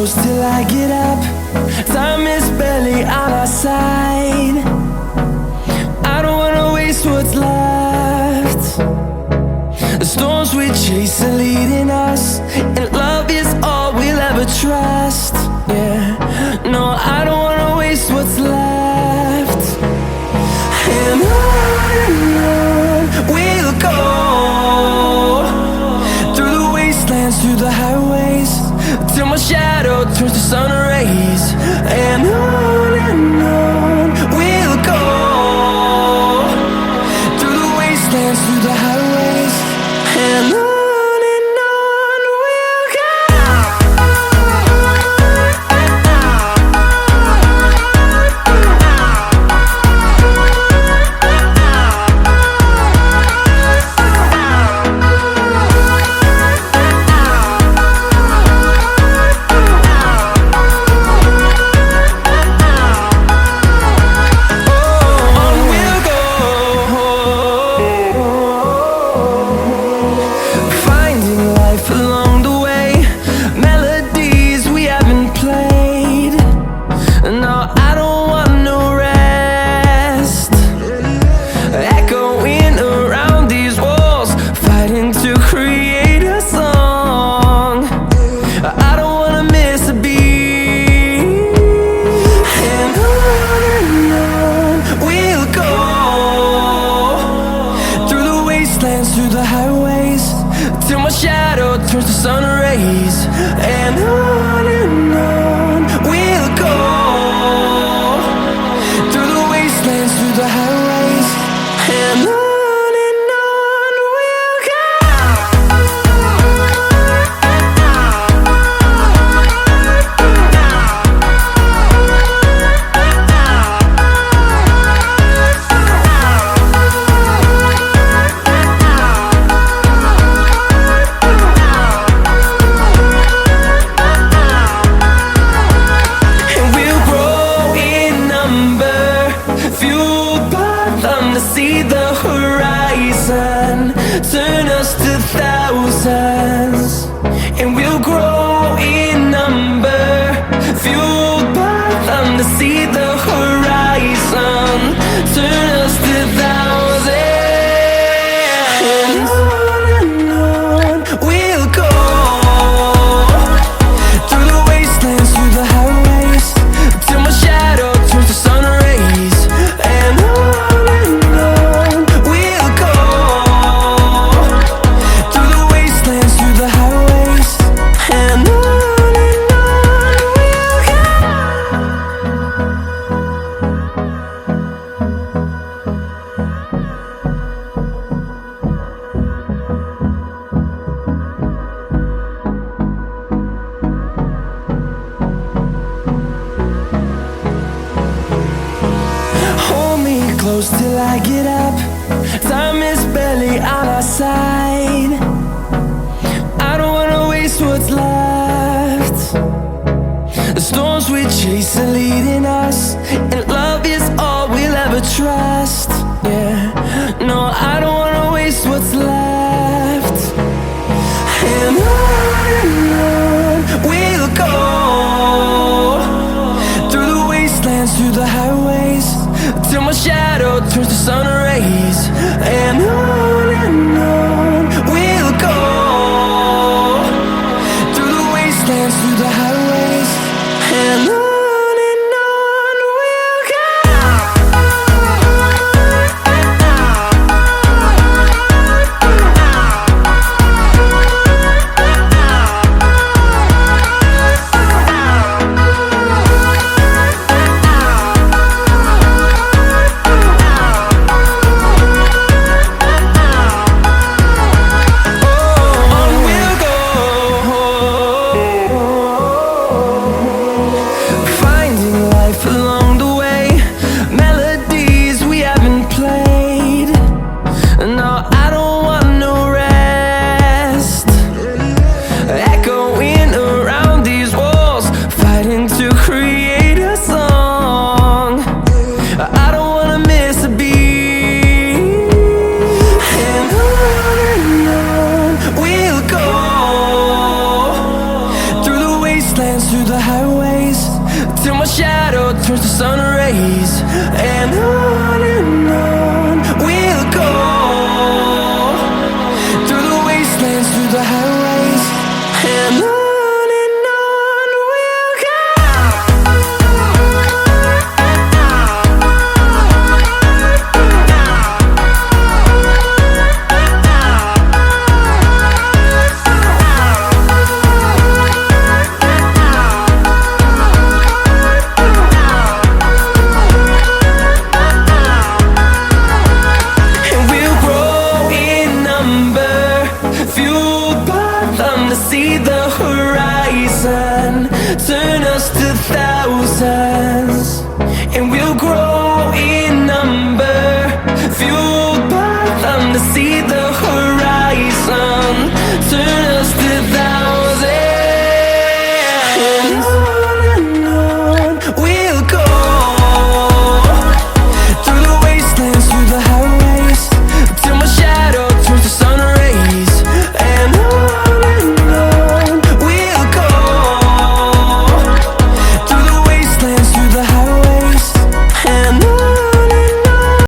close till I get up. Time is barely on our side. I don't wanna waste what's left. The storms we chase are leading us, and love is all we'll ever trust. Yeah, no, I don't wanna waste what's left. And on we'll go, through the wastelands, through the highways, till my shadow turns to sun rays. And on we'll go, through the wastelands, through the highways, and on. Through the highways, till my shadow turns to sun rays. And on we'll go, through the wastelands, through the highways, and on we'll go. See the horizon turn us to thousands, and we'll grow in number, fueled by them to see the horizon turn us to thousands. And on we'll go, through the wastelands, through the highways, till my shadow turns to sun rays. And close till I get up. Time is barely on our side. I don't wanna waste what's left. The storms we chase are leading us, and love is all we'll ever trust. Yeah, no, I don't wanna waste what's left. And on we'll go, through the wastelands, through the highways, till my shadow turns to sun rays. And on we'll go, through the wastelands, through the highways, and on. shadow turns to sun rays. And